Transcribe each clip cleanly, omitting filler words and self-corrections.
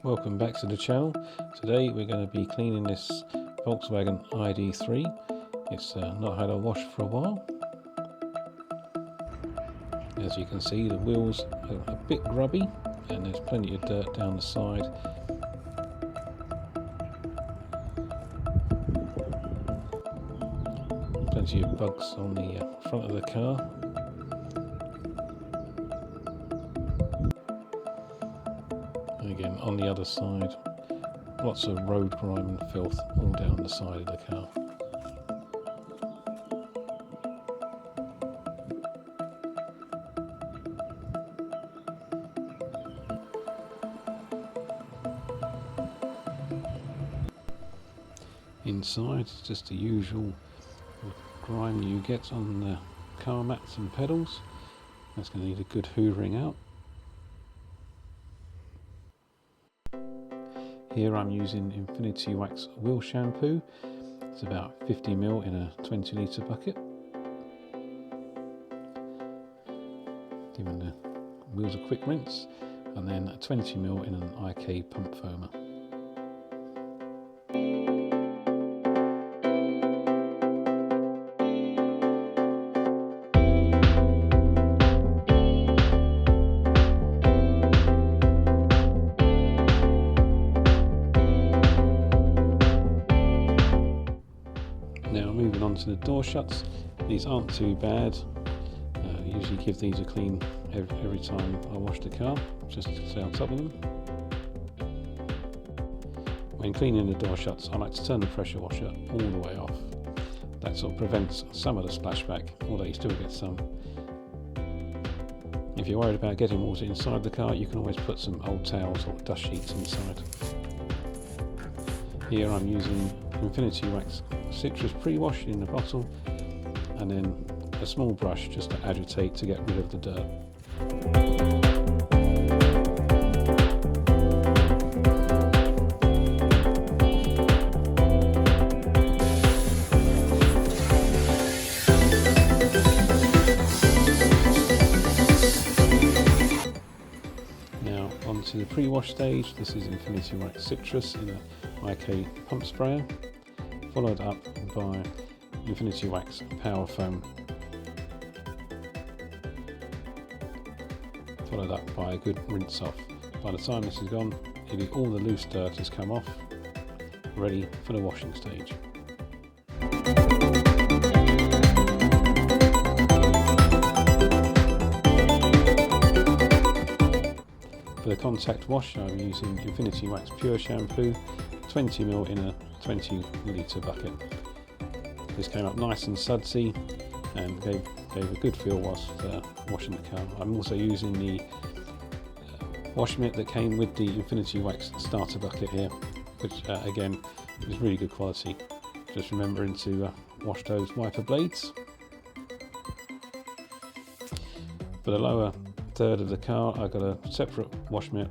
Welcome back to the channel. Today we're going to be cleaning this Volkswagen ID3. It's not had a wash for a while. As you can see, the wheels are a bit grubby and there's plenty of dirt down the side. Plenty of bugs on the front of the car. And again, on the other side, lots of road grime and filth all down the side of the car. Inside, it's just the usual grime you get on the car mats and pedals. That's going to need a good hoovering out. Here I'm using Infinity Wax wheel shampoo. It's about 50 ml in a 20 litre bucket. Giving the wheels a quick rinse, and then 20 ml in an IK pump foamer. Now moving on to the door shuts. These aren't too bad. I usually give these a clean every time I wash the car, just to stay on top of them. When cleaning the door shuts, I like to turn the pressure washer all the way off. That sort of prevents some of the splashback, although you still get some. If you're worried about getting water inside the car, you can always put some old towels or dust sheets inside. Here I'm using Infinity Wax Citrus pre-wash in the bottle, and then a small brush just to agitate to get rid of the dirt. Now onto the pre-wash stage. This is Infinity Wax Citrus in a IK pump sprayer, followed up by Infinity Wax Powerrfoam, followed up by a good rinse off. By the time this is gone, all the loose dirt has come off, ready for the washing stage. For the contact wash, I'm using Infinity Wax Pure Shampoo, 20 ml in a 20 litre bucket. This came up nice and sudsy and gave a good feel whilst washing the car. I'm also using the wash mitt that came with the Infinity Wax starter bucket here, which again is really good quality. Just remembering to wash those wiper blades. For the lower third of the car, I've got a separate wash mitt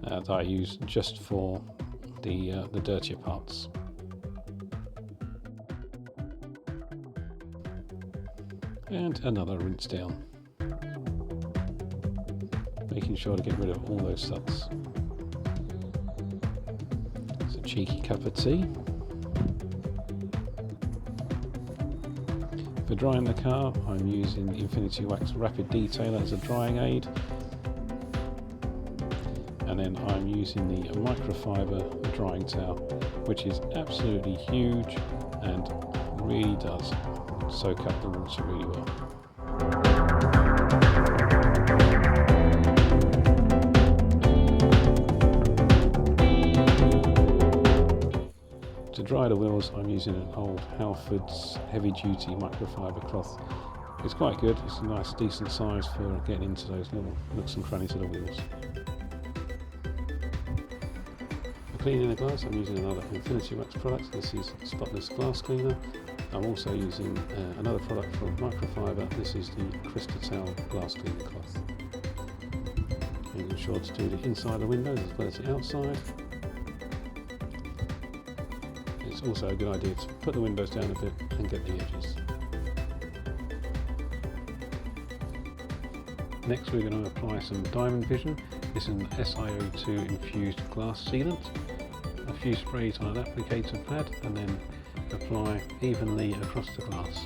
that I use just for the dirtier parts. And another rinse down, making sure to get rid of all those suds. It's a cheeky cup of tea. For drying the car, I'm using the Infinity Wax Rapid Detailer as a drying aid, and then I'm using the microfibre drying towel, which is absolutely huge and really does soak up the water really well. To dry the wheels, I'm using an old Halford's heavy duty microfibre cloth. It's quite good, it's a nice decent size for getting into those little nooks and crannies of the wheels. For cleaning the glass, I'm using another Infinity Wax product. This is Spotless glass cleaner. I'm also using another product from Microfibre. This is the CRYSTOWEL Glass cleaning cloth. Making sure to do the inside of the windows as well as the outside. It's also a good idea to put the windows down a bit and get the edges. Next we're going to apply some Diamond Vision. This is an SiO2 infused glass sealant. A few sprays on an applicator pad and then apply evenly across the glass.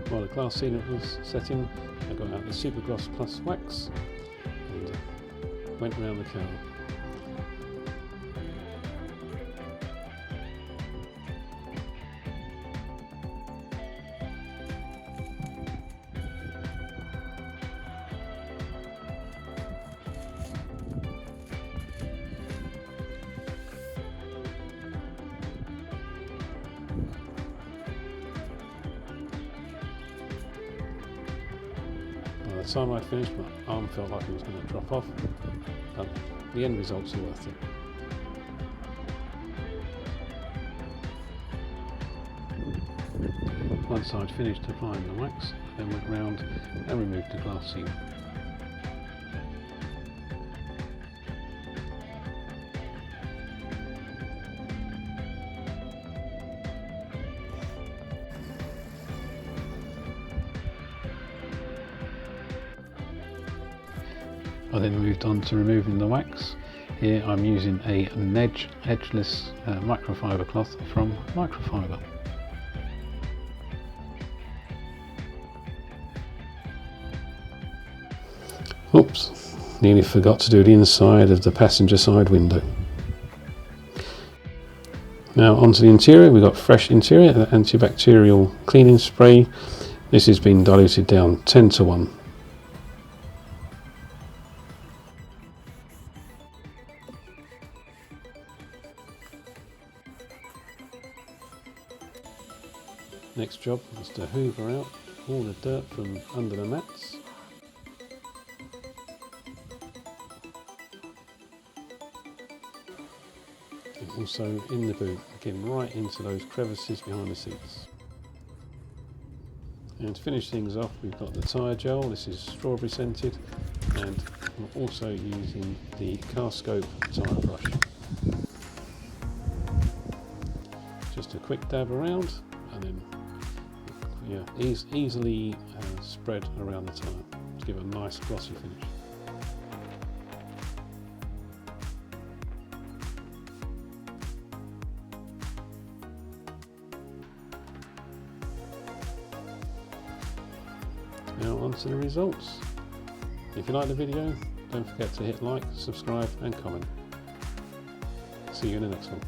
While the glass sealant was setting, I got out the SuperGloss Plus wax and went around the kernel. By the time I'd finished, my arm felt like it was going to drop off, but the end results are worth it. Once I'd finished applying the wax, I then went round and removed the glass sealant. I then moved on to removing the wax. Here I'm using a Nedge edgeless microfibre cloth from Microfibre. Oops, nearly forgot to do the inside of the passenger side window. Now onto the interior. We've got fresh interior, antibacterial cleaning spray. This has been diluted down 10:1. Next job was to hoover out all the dirt from under the mats. And also in the boot, again right into those crevices behind the seats. And to finish things off, we've got the Tyre gel. This is strawberry scented, and I'm also using the Carscope Tyre brush. Just a quick dab around, and then easily spread around the tyre to give a nice glossy finish. Now on to the results. If you like the video, don't forget to hit like, subscribe and comment. See you in the next one.